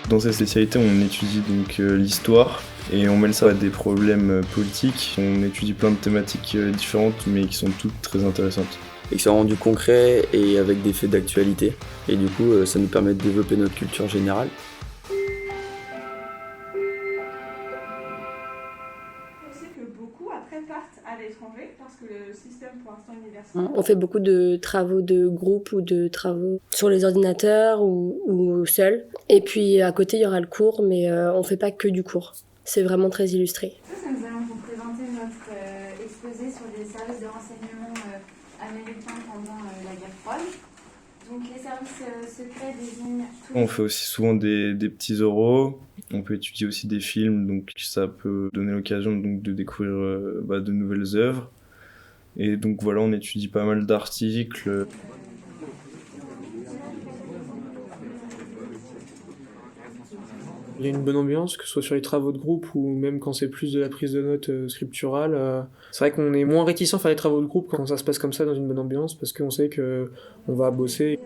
Dans cette spécialité, on étudie donc l'histoire et on mêle ça à des problèmes politiques. On étudie plein de thématiques différentes mais qui sont toutes très intéressantes. Et que ça rend du concret et avec des faits d'actualité. Et du coup, ça nous permet de développer notre culture générale. Beaucoup après partent à l'étranger parce que le système pour l'instant universitaire. On fait beaucoup de travaux de groupe ou de travaux sur les ordinateurs ou seul. Et puis à côté il y aura le cours, mais on fait pas que du cours. C'est vraiment très illustré. Nous allons vous présenter notre exposé sur les services de renseignement américains pendant la guerre froide. Donc les services secrets désignent... On fait aussi souvent des petits oraux. On peut étudier aussi des films, donc ça peut donner l'occasion donc, de découvrir de nouvelles œuvres. Et donc voilà, on étudie pas mal d'articles. Il y a une bonne ambiance, que ce soit sur les travaux de groupe ou même quand c'est plus de la prise de notes scripturale. C'est vrai qu'on est moins réticent à faire les travaux de groupe quand ça se passe comme ça dans une bonne ambiance, parce qu'on sait qu'on va bosser.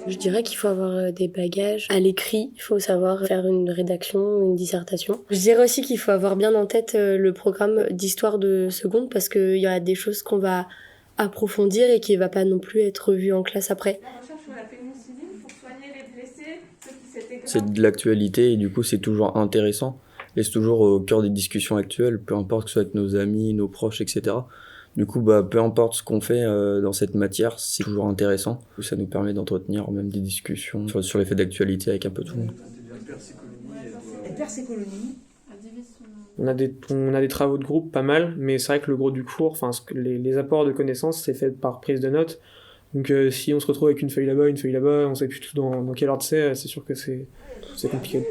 Je dirais qu'il faut avoir des bagages à l'écrit, il faut savoir faire une rédaction, une dissertation. Je dirais aussi qu'il faut avoir bien en tête le programme d'histoire de seconde parce qu'il y a des choses qu'on va approfondir et qui ne va pas non plus être revu en classe après. La recherche sur la pénicilline pour soigner les blessés, ceux qui s'étaient gravement... C'est de l'actualité et du coup c'est toujours intéressant. Et c'est toujours au cœur des discussions actuelles, peu importe que ce soit avec nos amis, nos proches, etc. Du coup, peu importe ce qu'on fait dans cette matière, c'est toujours intéressant. Ça nous permet d'entretenir même des discussions sur les faits d'actualité avec un peu tout le monde. On a des travaux de groupe pas mal, mais c'est vrai que le gros du cours, les apports de connaissances, c'est fait par prise de notes. Donc si on se retrouve avec une feuille là-bas, on sait plus tout dans quel ordre c'est sûr que c'est compliqué.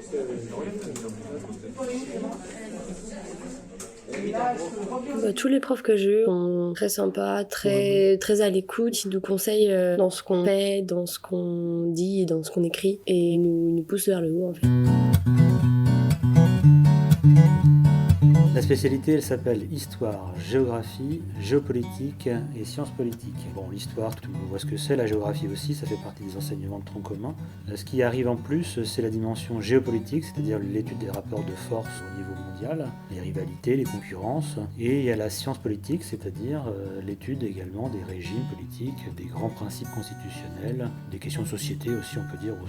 Tous les profs que j'ai eus sont très sympas, très à l'écoute. Ils nous conseillent dans ce qu'on fait, dans ce qu'on dit et dans ce qu'on écrit. Et ils nous poussent vers le haut en fait. La spécialité, elle s'appelle Histoire, Géographie, Géopolitique et Sciences politiques. Bon, l'histoire, tout le monde voit ce que c'est, la géographie aussi, ça fait partie des enseignements de tronc commun. Ce qui arrive en plus, c'est la dimension géopolitique, c'est-à-dire l'étude des rapports de force au niveau mondial, les rivalités, les concurrences. Et il y a la science politique, c'est-à-dire l'étude également des régimes politiques, des grands principes constitutionnels, des questions de société aussi, on peut dire, au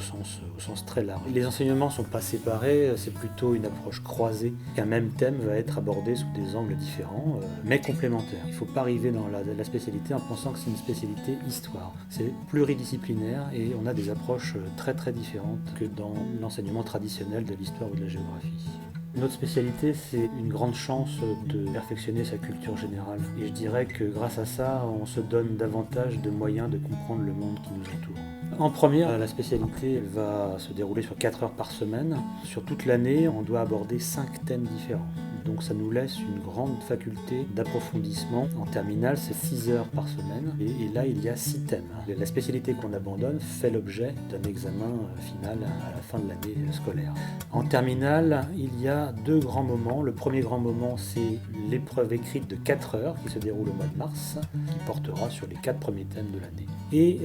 sens très large. Les enseignements ne sont pas séparés, c'est plutôt une approche croisée, qu'un même thème va être abordé sous des angles différents, mais complémentaires. Il ne faut pas arriver dans la spécialité en pensant que c'est une spécialité histoire. C'est pluridisciplinaire et on a des approches très très différentes que dans l'enseignement traditionnel de l'histoire ou de la géographie. Notre spécialité, c'est une grande chance de perfectionner sa culture générale. Et je dirais que grâce à ça, on se donne davantage de moyens de comprendre le monde qui nous entoure. En première, la spécialité elle va se dérouler sur 4 heures par semaine. Sur toute l'année, on doit aborder 5 thèmes différents. Donc ça nous laisse une grande faculté d'approfondissement. En terminale, c'est 6 heures par semaine. Et là, il y a 6 thèmes. La spécialité qu'on abandonne fait l'objet d'un examen final à la fin de l'année scolaire. En terminale, il y a 2 grands moments. Le premier grand moment, c'est l'épreuve écrite de 4 heures qui se déroule au mois de mars, qui portera sur les 4 premiers thèmes de l'année. Et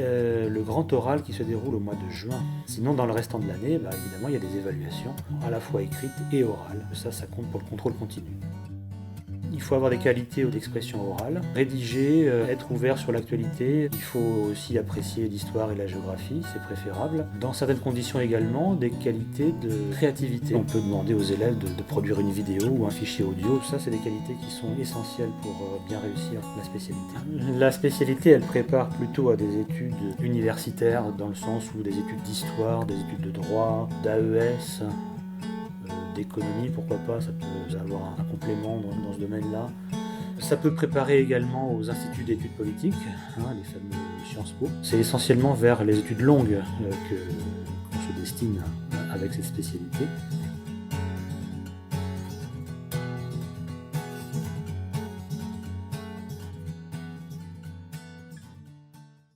le grand oral qui se déroule au mois de juin. Sinon, dans le restant de l'année, évidemment, il y a des évaluations, à la fois écrites et orales. Ça compte pour le contrôle continu. Il faut avoir des qualités d'expression orale, rédiger, être ouvert sur l'actualité. Il faut aussi apprécier l'histoire et la géographie, c'est préférable. Dans certaines conditions également, des qualités de créativité. On peut demander aux élèves de produire une vidéo ou un fichier audio. Ça, c'est des qualités qui sont essentielles pour bien réussir la spécialité. La spécialité, elle prépare plutôt à des études universitaires, dans le sens où des études d'histoire, des études de droit, d'AES, d'économie, pourquoi pas, ça peut avoir un complément dans ce domaine-là. Ça peut préparer également aux instituts d'études politiques, les fameux Sciences Po. C'est essentiellement vers les études longues qu'on se destine avec cette spécialité.